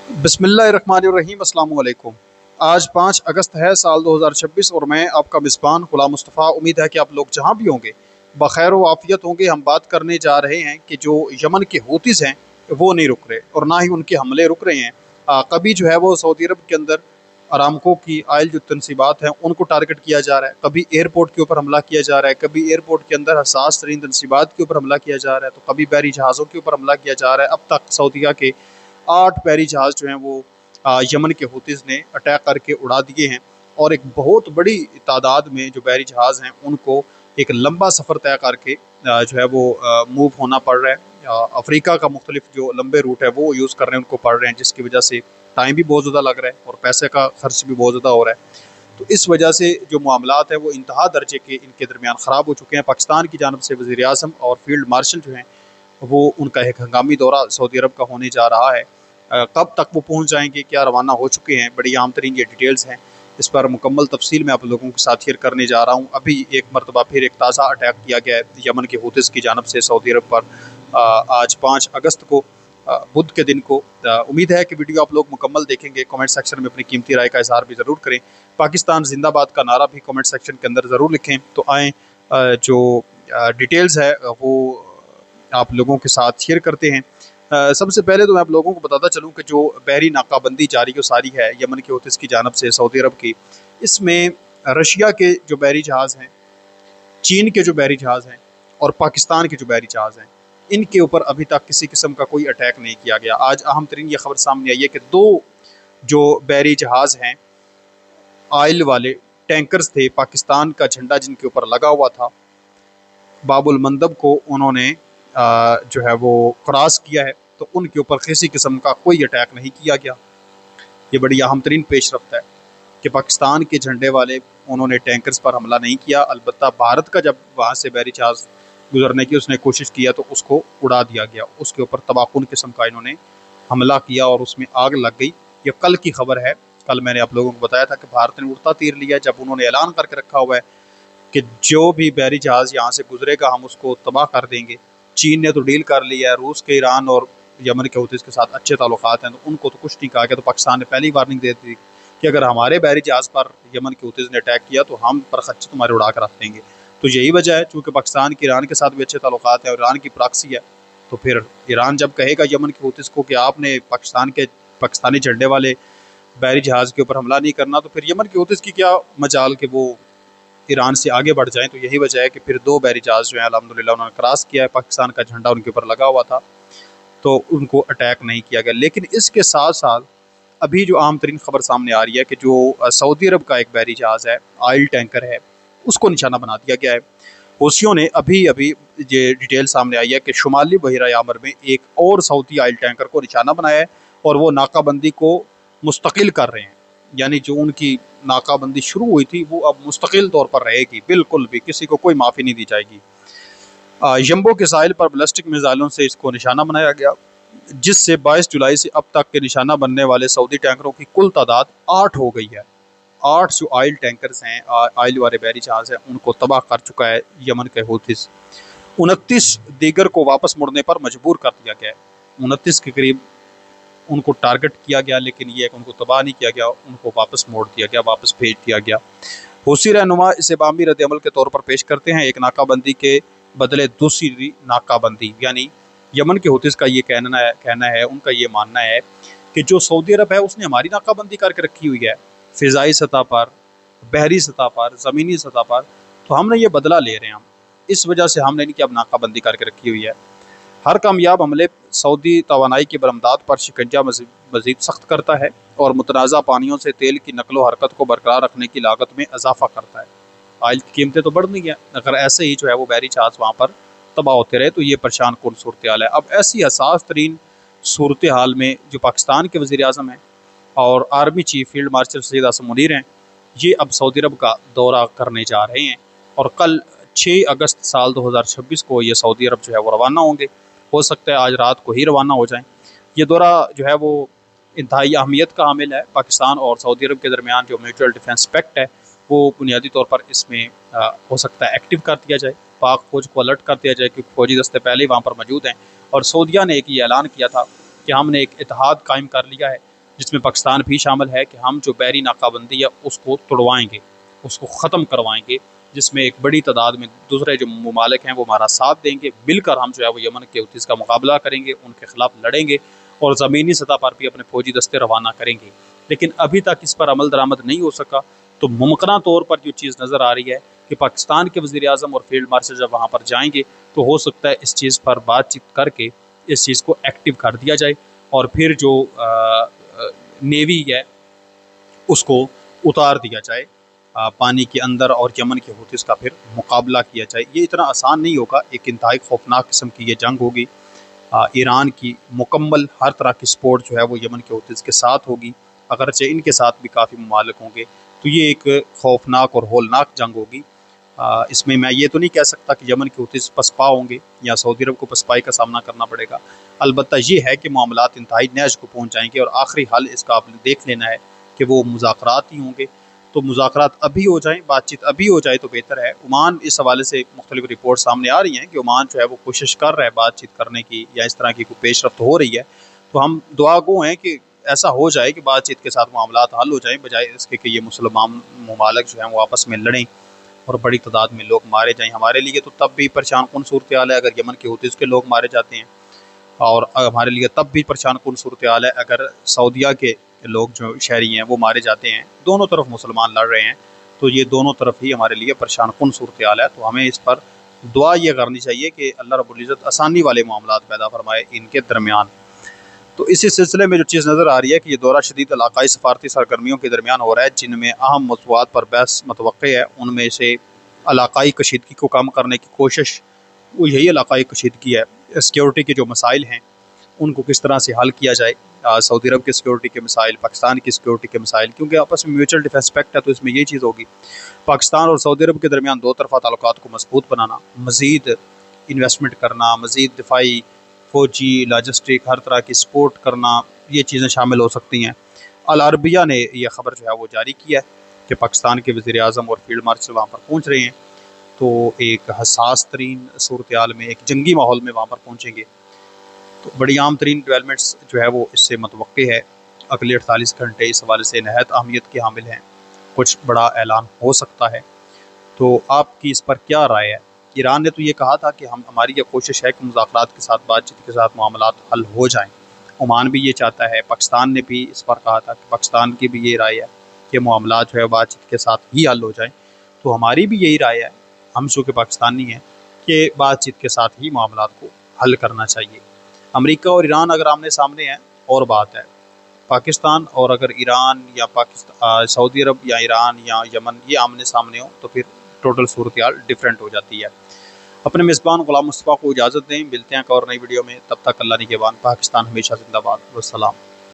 बिस्मिल्लाहिर्रहमानिर्रहीम, अस्सलाम वालेकुम। आज 5 अगस्त है साल 2026 और मैं आपका मिज़बान गुलाम मुस्तफ़ा। उम्मीद है कि आप लोग जहाँ भी होंगे बखैर व आफ़ियत होंगे। हम बात करने जा रहे हैं कि जो यमन के हूतीज़ हैं वो नहीं रुक रहे और ना ही उनके हमले रुक रहे हैं। कभी जो है वो सऊदी अरब के अंदर अरामको की आयल जो तनसीबात हैं उनको टारगेट किया जा रहा है, कभी एयरपोर्ट के ऊपर हमला किया जा रहा है, कभी एयरपोर्ट के अंदर हसास तरीन तनसीबात के ऊपर हमला किया जा रहा है, तो कभी बहरी जहाज़ों के ऊपर हमला किया जा रहा है। अब तक सऊदीया के 8 बहरी जहाज़ जो हैं वो यमन के हूतीज़ ने अटैक करके उड़ा दिए हैं और एक बहुत बड़ी तादाद में जो बहरी जहाज़ हैं उनको एक लंबा सफ़र तय करके जो है वो मूव होना पड़ रहा है। अफ्रीका का मुख्तलिफ जो लंबे रूट है वो यूज़ करने उनको पड़ रहे हैं, जिसकी वजह से टाइम भी बहुत ज़्यादा लग रहा है और पैसे का खर्च भी बहुत ज़्यादा हो रहा है। तो इस वजह से जो मामलात हैं वो इंतहा दर्जे के इनके दरमियान ख़राब हो चुके हैं। पाकिस्तान की जानब से वज़ीर आज़म और फील्ड मार्शल जो हैं वो उनका एक हंगामी दौरा सऊदी अरब का होने जा रहा है। कब तक वो पहुँच जाएंगे, क्या रवाना हो चुके हैं, बड़ी आम तरीन ये डिटेल्स हैं। इस पर मुकम्मल तफसील मैं आप लोगों के साथ शेयर करने जा रहा हूँ। अभी एक मरतबा फिर एक ताज़ा अटैक किया गया है यमन के हूतीज़ की जानब से सऊदी अरब पर, आज 5 अगस्त को, बुध के दिन को। उम्मीद है कि वीडियो आप लोग मुकम्मल देखेंगे। कमेंट सेक्शन में अपनी कीमती राय का इजहार भी ज़रूर करें। पाकिस्तान जिंदाबाद का नारा भी कमेंट सेक्शन के अंदर ज़रूर लिखें। तो आएँ जो डिटेल्स है वो आप लोगों के साथ शेयर करते हैं। सबसे पहले तो मैं आप लोगों को बताता चलूँ कि जो बहरी नाकाबंदी जारी व सारी है यमन के हूतीज़ की जानब से सऊदी अरब की, इसमें रशिया के जो बहरी जहाज़ हैं, चीन के जो बहरी जहाज़ हैं और पाकिस्तान के जो बहरी जहाज़ हैं, इनके ऊपर अभी तक किसी किस्म का कोई अटैक नहीं किया गया। आज अहम तरीन ये खबर सामने आई है कि 2 जो बहरी जहाज़ हैं, आयल वाले टैंकर्स थे, पाकिस्तान का झंडा जिनके ऊपर लगा हुआ था, बाबुल मंदब को उन्होंने जो है वो क्रॉस किया है, तो उनके ऊपर किसी किस्म का कोई अटैक नहीं किया गया। ये बड़ी अहम तरीन पेशरफ्त है कि पाकिस्तान के झंडे वाले उन्होंने टैंकर्स पर हमला नहीं किया। अलबत्ता भारत का जब वहाँ से बहरी जहाज़ गुजरने की उसने कोशिश किया तो उसको उड़ा दिया गया, उसके ऊपर तबाहकुन किस्म का इन्होंने हमला किया और उसमें आग लग गई। ये कल की खबर है। कल मैंने आप लोगों को बताया था कि भारत ने उड़ता तीर लिया, जब उन्होंने ऐलान करके रखा हुआ है कि जो भी बहरी जहाज़ यहाँ से गुजरेगा हम उसको तबाह कर देंगे। चीन ने तो डील कर लिया है, रूस के, ईरान और यमन के हूतीज़ के साथ अच्छे ताल्लुकात हैं, तो उनको तो कुछ नहीं कहा गया। तो पाकिस्तान ने पहली वार्निंग दे दी कि अगर हमारे बहरी जहाज़ पर यमन के हूतीज़ ने अटैक किया तो हम पर खच्चे तुम्हारे उड़ा कर रख देंगे। तो यही वजह है, चूँकि पाकिस्तान के ईरान के साथ भी अच्छे ताल्लुकात हैं और ईरान की प्रॉक्सी है, तो फिर ईरान जब कहेगा यमन के हूतीज़ को कि आपने पाकिस्तानी झंडे वाले बहरी जहाज़ के ऊपर हमला नहीं करना, तो फिर यमन के हूतीज़ की क्या मजाल कि वो ईरान से आगे बढ़ जाएँ। तो यही वजह है कि फिर 2 बहरी जहाज़ जो हैं अल्हम्दुलिल्लाह उन्होंने क्रॉस किया है, पाकिस्तान का झंडा उनके ऊपर लगा हुआ था, तो उनको अटैक नहीं किया गया। लेकिन इसके साथ-साथ अभी जो आम तरीन खबर सामने आ रही है कि जो सऊदी अरब का एक बहरी जहाज़ है, ऑयल टैंकर है, उसको निशाना बना दिया गया है। हूसियों ने अभी-अभी ये डिटेल सामने आई है कि शुमाली बहिरा यामर में एक और सऊदी ऑयल टैंकर को निशाना बनाया है और वो नाकाबंदी को मुस्तकिल कर रहे हैं। यानी जो उनकी नाकाबंदी शुरू हुई थी वो अब मुस्तकिल तौर पर रहेगी, बिल्कुल भी किसी को कोई माफ़ी नहीं दी जाएगी। यम्बो के साहिल पर बैलिस्टिक मिसाइलों से इसको निशाना बनाया गया, जिससे 22 जुलाई से अब तक के निशाना बनने वाले सऊदी टैंकरों की कुल तादाद 8 हो गई है। 8 जो ऑयल टैंकर्स हैं, ऑयल वाले बहरी जहाज़ हैं, उनको तबाह कर चुका है यमन के हूतीज़। 29 दीगर को वापस मुड़ने पर मजबूर कर दिया गया है। 29 के करीब उनको टारगेट किया गया, लेकिन ये उनको तबाह नहीं किया गया, उनको वापस मोड़ दिया गया, वापस भेज दिया गया। हूसी रहनुमा इसे बामी रद्द-ए-अमल के तौर पर पेश करते हैं, एक नाकाबंदी के बदले दूसरी नाकाबंदी। यानी यमन के हूतीज़ का ये कहना है, उनका ये मानना है कि जो सऊदी अरब है उसने हमारी नाकाबंदी करके रखी हुई है, फ़िज़ाई सतह पर, बहरी सतह पर, ज़मीनी सतह पर, तो हमने ये बदला ले रहे हैं हम, इस वजह से हमने इनकी अब नाकाबंदी करके रखी हुई है। हर कामयाब हमले सऊदी तवानाई की बरामदात पर शिकंजा मज़ीद सख्त करता है और मुतनाज़ा पानियों से तेल की नकलो हरकत को बरकरार रखने की लागत में इजाफ़ा करता है। ऑयल की कीमतें तो बढ़ नहीं हैं, अगर ऐसे ही जो है वो बहरी जहाज़ वहाँ पर तबाह होते रहे तो ये परेशान कुन सूरत हाल है। अब ऐसी हसास तरीन सूरत हाल में जो पाकिस्तान के वज़ीर आज़म हैं और army chief field marshal Syed Asim Munir हैं, ये अब सऊदी अरब का दौरा करने जा रहे हैं और कल 6 अगस्त साल 2026 को ये सऊदी अरब जो है वो रवाना होंगे। हो सकता है आज रात को ही रवाना हो जाएँ। ये दौरा जो है वो इंतहाई अहमियत का हामिल है। पाकिस्तान और सऊदी अरब के दरमियान जो म्यूचुअल डिफेंस पैक्ट है वो बुनियादी तौर पर इसमें हो सकता है एक्टिव कर दिया जाए, पाक फ़ौज को अलर्ट कर दिया जाए, क्योंकि फ़ौजी दस्ते पहले ही वहाँ पर मौजूद हैं। और सऊदिया ने एक ये ऐलान किया था कि हमने एक इत्तेहाद कायम कर लिया है जिसमें पाकिस्तान भी शामिल है कि हम जो बहरी नाकाबंदी है उसको तोड़वाएंगे, उसको ख़त्म करवाएंगे, जिसमें एक बड़ी तादाद में दूसरे जो ममालिक हैं वो हमारा साथ देंगे। मिलकर हम जो है वो यमन के हूतीस का मुकाबला करेंगे, उनके ख़िलाफ़ लड़ेंगे और ज़मीनी सतह पर भी अपने फ़ौजी दस्ते रवाना करेंगे। लेकिन अभी तक इस पर अमल दरामद नहीं हो सका। तो मुमकिन तौर पर जो चीज़ नज़र आ रही है कि पाकिस्तान के वज़ीर-ए-आज़म और फील्ड मार्शल जब वहाँ पर जाएंगे तो हो सकता है इस चीज़ पर बातचीत करके इस चीज़ को एक्टिव कर दिया जाए और फिर जो नेवी है उसको उतार दिया जाए पानी के अंदर और यमन के हूतीस का फिर मुकाबला किया जाए। ये इतना आसान नहीं होगा, एक इंतहाई खौफनाक किस्म की ये जंग होगी। ईरान की मुकम्मल हर तरह की सपोर्ट जो है वो यमन के हूतीस के साथ होगी, अगरचे इनके साथ भी काफ़ी ममालिक होंगे। तो ये एक खौफनाक और होलनाक जंग होगी। इसमें मैं ये तो नहीं कह सकता कि यमन के हूतीस पसपा होंगे या सऊदी अरब को पसपाई का सामना करना पड़ेगा। अलबत्ता ये है कि मामलात इंतहाई नहज को पहुँच जाएंगे और आखिरी हल इसका आपने देख लेना है कि वो मुज़ाकरात ही होंगे। तो मुज़ाकरात अभी हो जाएँ, बातचीत अभी हो जाए तो बेहतर है। ओमान इस हवाले से मुख्तलिफ रिपोर्ट सामने आ रही हैं कि ओमान जो है वो कोशिश कर रहा है बातचीत करने की या इस तरह की कोई पेशरफ्त हो रही है। तो हम दुआ गो हैं कि ऐसा हो जाए कि बातचीत के साथ मामलात हल हो जाएँ, बजाय इसके कि ये मुसलमान ममालिक जो हैं वो आपस में लड़ें और बड़ी तादाद में लोग मारे जाएँ। हमारे लिए तो तब भी परेशान कुन सूरत हाल है अगर यमन के हूतीस के लोग मारे जाते हैं, और हमारे लिए तब भी परेशान कुन सूरत हाल है अगर सऊदीया के लोग जो शहरी हैं वो मारे जाते हैं। दोनों तरफ मुसलमान लड़ रहे हैं, तो ये दोनों तरफ ही हमारे लिए परेशान कुन सूरत हाल है। तो हमें इस पर दुआ ये करनी चाहिए कि अल्लाह रब्बुल इज़्ज़त आसानी वाले मामलात पैदा फरमाए इनके दरमियान। तो इसी सिलसिले में जो चीज़ नज़र आ रही है कि ये दौरा शदीद इलाकाई सफारती सरगर्मियों के दरमियान हो रहा है, जिनमें अहम मौज़ूआत पर बहस मतवक्के है। उनमें से इलाकाई कशीदगी को कम करने की कोशिश, वो यही इलाकाई कशीदगी है। सिक्योरिटी के जो मसाइल हैं उनको किस तरह से हल किया जाए, सऊदी अरब के सिक्योरिटी के मसाइल, पाकिस्तान की सिक्योरिटी के मसाइल, क्योंकि आपस में म्यूचुअल डिफेंस पैक्ट है तो इसमें यही चीज़ होगी। पाकिस्तान और सऊदी अरब के दरमियान दो तरफ़ा ताल्लुकात को मजबूत बनाना, मज़ीद इन्वेस्टमेंट करना, मज़ीद दिफाई, फ़ौजी, लॉजिस्टिक, हर तरह की सपोर्ट करना, ये चीज़ें शामिल हो सकती हैं। अल अरबिया ने यह ख़बर जो है वो जारी किया है कि पाकिस्तान के वज़ीर-ए-आज़म और फील्ड मार्शल वहाँ पर पहुँच रहे हैं। तो एक हसास तरीन सूरत हाल में, एक जंगी माहौल में वहाँ पर पहुँचेंगे। तो बड़ी आम तरीन डेवलपमेंट्स जो है वो इससे मतवक्के है। अगले 48 घंटे इस हवाले से नहायत अहमियत के हामिल हैं, कुछ बड़ा ऐलान हो सकता है। तो आपकी इस पर क्या राय है? ईरान ने तो ये कहा था कि हमारी ये कोशिश है कि मुज़ाकरात के साथ, बातचीत के साथ मामलात हल हो जाएँ। ओमान भी ये चाहता है, पाकिस्तान ने भी इस पर कहा था कि पाकिस्तान की भी ये राय है कि मामलात जो है बातचीत के साथ ही हल हो जाएँ। तो हमारी भी यही राय है, हम चूँकि पाकिस्तानी हैं, कि बातचीत के साथ ही मामलात को हल करना चाहिए। अमेरिका और ईरान अगर आमने सामने हैं और बात है, पाकिस्तान और अगर ईरान या सऊदी अरब या ईरान या यमन ये आमने सामने हो तो फिर टोटल सूरत हाल डिफरेंट हो जाती है। अपने मेज़बान ग़ुलाम मुस्तफ़ा को इजाज़त दें, मिलते हैं एक और नई वीडियो में। तब तक अल्लाह निगहबान। पाकिस्तान हमेशा ज़िंदाबाद। वस्सलाम।